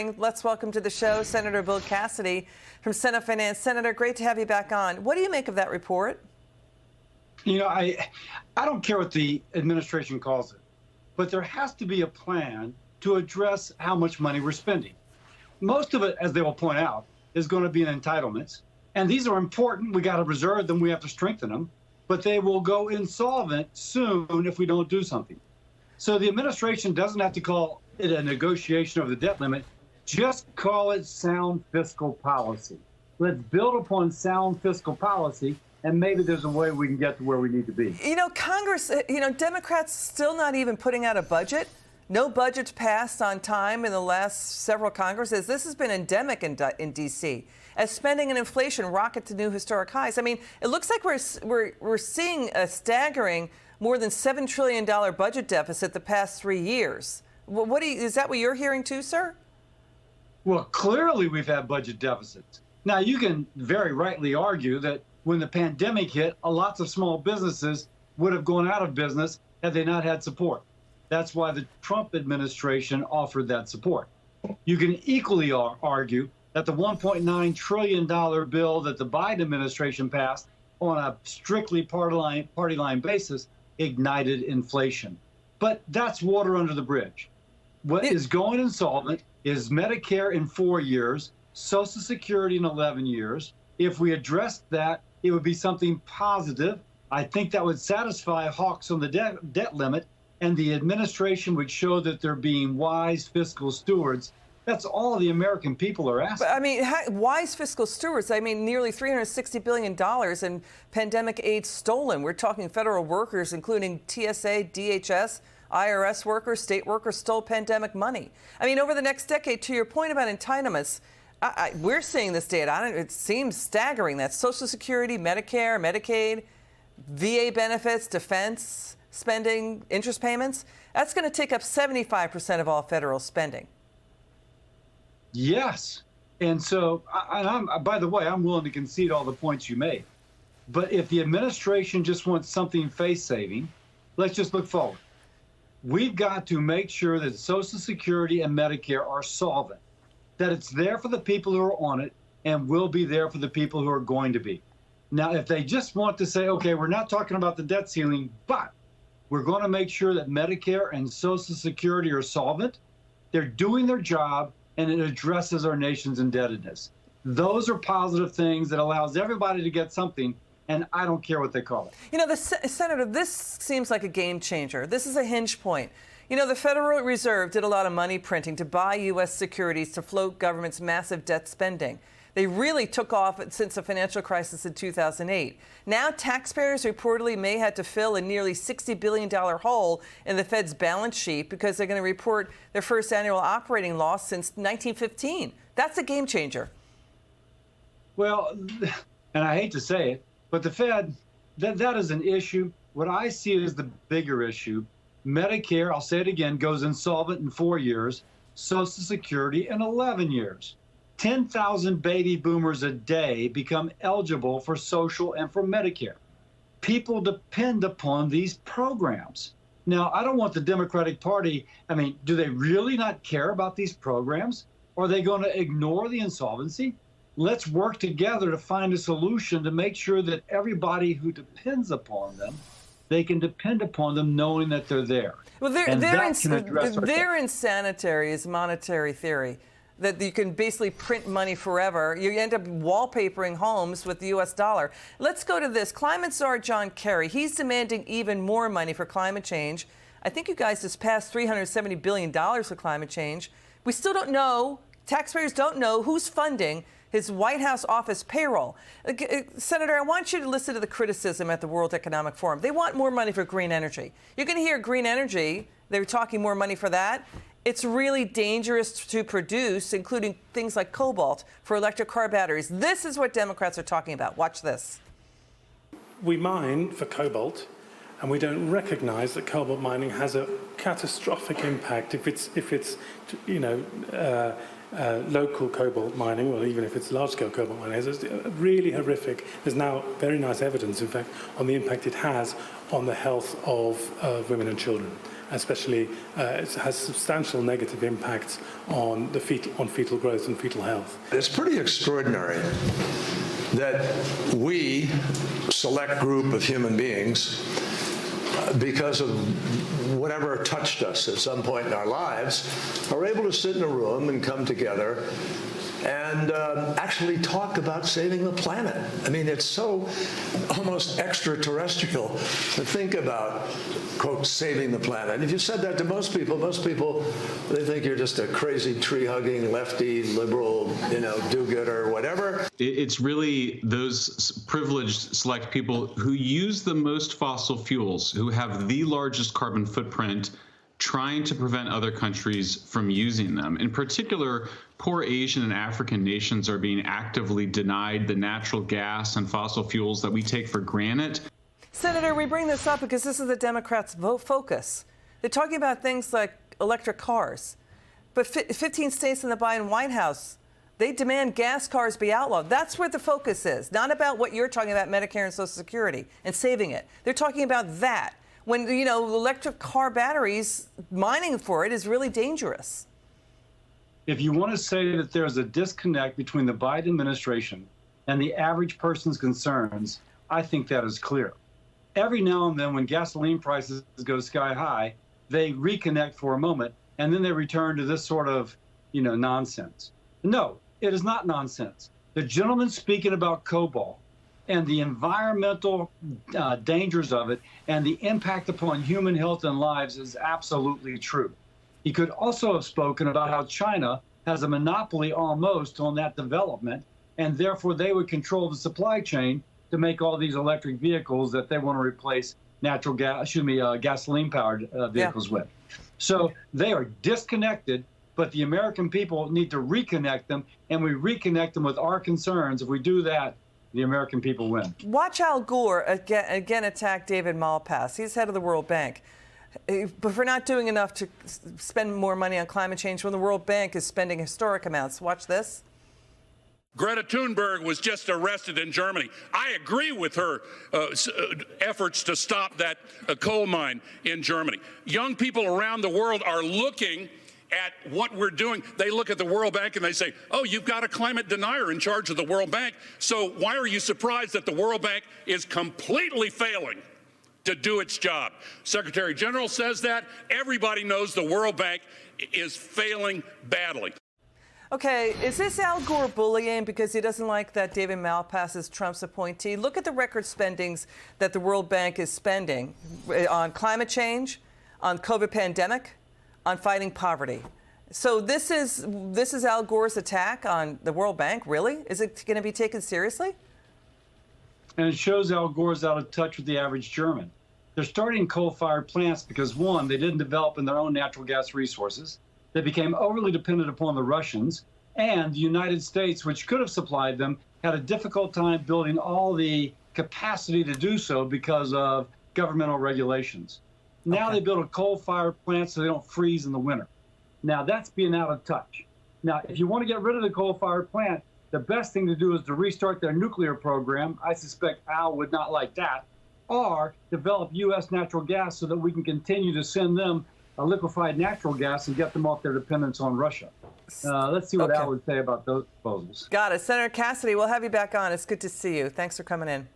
Let's welcome to the show Senator Bill Cassidy from Senate Finance. Senator, great to have you back on. What do you make of that report? You know, I don't care what the administration calls it, but there has to be a plan to address how much money we're spending. Most of it, as they will point out, is going to be in entitlements. And these are important. We got to reserve them. We have to strengthen them. But they will go insolvent soon if we don't do something. So the administration doesn't have to call it a negotiation of the debt limit. Just call it sound fiscal policy. Let's build upon sound fiscal policy, and maybe there's a way we can get to where we need to be. You know, Congress, Democrats still not even putting out a budget. No budgets passed on time in the last several Congresses. This has been endemic in D.C. as spending and inflation rocket to new historic highs. I mean, it looks like we're seeing a staggering more than $7 trillion budget deficit the past 3 years. Is that what you're hearing too, sir? Well, clearly we've had budget deficits. Now, you can very rightly argue that when the pandemic hit, lots of small businesses would have gone out of business had they not had support. That's why the Trump administration offered that support. You can equally argue that the $1.9 trillion bill that the Biden administration passed on a strictly party line basis ignited inflation. But that's water under the bridge. What is going insolvent is Medicare in 4 years, Social Security in 11 years. If we addressed that, it would be something positive. I think that would satisfy hawks on the debt limit, and the administration would show that they're being wise fiscal stewards. That's all the American people are asking. But, I mean, wise fiscal stewards. I mean, nearly $360 billion in pandemic aid stolen. We're talking federal workers, including TSA, DHS, IRS workers, state workers stole pandemic money. I mean, over the next decade, to your point about entitlements, we're seeing this data. It seems staggering that Social Security, Medicare, Medicaid, VA benefits, defense spending, interest payments, that's going to take up 75% of all federal spending. Yes. And so, by the way, I'm willing to concede all the points you made. But if the administration just wants something face-saving, let's just look forward. We've got to make sure that Social Security and Medicare are solvent, that it's there for the people who are on it and will be there for the people who are going to be. Now, if they just want to say, okay, we're not talking about the debt ceiling, but we're going to make sure that Medicare and Social Security are solvent, they're doing their job, and it addresses our nation's indebtedness. Those are positive things that allows everybody to get something, and I don't care what they call it. You know, Senator, this seems like a game changer. This is a hinge point. You know, the Federal Reserve did a lot of money printing to buy U.S. securities to float government's massive debt spending. They really took off since the financial crisis in 2008. Now, taxpayers reportedly may have to fill a nearly $60 billion hole in the Fed's balance sheet because they're going to report their first annual operating loss since 1915. That's a game changer. Well, and I hate to say it, but the Fed, that is an issue. What I see as the bigger issue, Medicare, I'll say it again, goes insolvent in 4 years, Social Security in 11 years. 10,000 baby boomers a day become eligible for social and for Medicare. People depend upon these programs. Now, I don't want the Democratic Party, do they really not care about these programs? Are they going to ignore the insolvency? Let's work together to find a solution to make sure that everybody who depends upon them, they can depend upon them knowing that they're there. Well, their insanitary is monetary theory, that you can basically print money forever. You end up wallpapering homes with the U.S. dollar. Let's go to this. Climate czar John Kerry, he's demanding even more money for climate change. I think you guys just passed $370 billion for climate change. We still don't know, taxpayers don't know who's funding his White House office payroll. Senator, I want you to listen to the criticism at the World Economic Forum. They want more money for green energy. You're going to hear green energy. They're talking more money for that. It's really dangerous to produce, including things like cobalt for electric car batteries. This is what Democrats are talking about. Watch this. We mine for cobalt, and we don't recognize that cobalt mining has a catastrophic impact if it's local cobalt mining, or even if it's large-scale cobalt mining. It's really horrific. There's now very nice evidence, in fact, on the impact it has on the health of women and children. especially it has substantial negative impacts on fetal growth and fetal health. It's pretty extraordinary that we, select group of human beings, because of whatever touched us at some point in our lives, are able to sit in a room and come together and actually talk about saving the planet. I mean, it's so almost extraterrestrial to think about, quote, saving the planet. And if you said that to most people, they think you're just a crazy tree-hugging, lefty, liberal, do-gooder, whatever. It's really those privileged select people who use the most fossil fuels, who have the largest carbon footprint, trying to prevent other countries from using them. In particular, poor Asian and African nations are being actively denied the natural gas and fossil fuels that we take for granted. Senator, we bring this up because this is the Democrats' focus. They're talking about things like electric cars. But 15 states in the Biden White House, they demand gas cars be outlawed. That's where the focus is, not about what you're talking about, Medicare and Social Security and saving it. They're talking about that. When, electric car batteries, mining for it is really dangerous. If you want to say that there's a disconnect between the Biden administration and the average person's concerns, I think that is clear. Every now and then when gasoline prices go sky high, they reconnect for a moment, and then they return to this sort of, nonsense. No, it is not nonsense. The gentleman speaking about cobalt and the environmental dangers of it and the impact upon human health and lives is absolutely true. He could also have spoken about how China has a monopoly almost on that development, and therefore they would control the supply chain to make all these electric vehicles that they want to replace gasoline-powered vehicles with. So they are disconnected, but the American people need to reconnect them, and we reconnect them with our concerns. If we do that, the American people win. Watch Al Gore again attack David Malpass. He's head of the World Bank. But for not doing enough to spend more money on climate change when the World Bank is spending historic amounts. Watch this. Greta Thunberg was just arrested in Germany. I agree with her efforts to stop that coal mine in Germany. Young people around the world are looking at what we're doing. They look at the World Bank and they say, oh, you've got a climate denier in charge of the World Bank. So why are you surprised that the World Bank is completely failing to do its job? Secretary General says that. Everybody knows the World Bank is failing badly. Okay, is this Al Gore bullying because he doesn't like that David Malpass is Trump's appointee? Look at the record spendings that the World Bank is spending on climate change, on COVID pandemic, on fighting poverty. So this is Al Gore's attack on the World Bank, really? Is it going to be taken seriously? And it shows Al Gore's out of touch with the average German. They're starting coal-fired plants because, one, they didn't develop in their own natural gas resources. They became overly dependent upon the Russians, and the United States, which could have supplied them, had a difficult time building all the capacity to do so because of governmental regulations. Now they build a coal-fired plant so they don't freeze in the winter. Now that's being out of touch. Now, if you want to get rid of the coal-fired plant, the best thing to do is to restart their nuclear program. I suspect Al would not like that. Or develop U.S. natural gas so that we can continue to send them liquefied natural gas and get them off their dependence on Russia. Let's see what Al would say about those proposals. Got it. Senator Cassidy, we'll have you back on. It's good to see you. Thanks for coming in.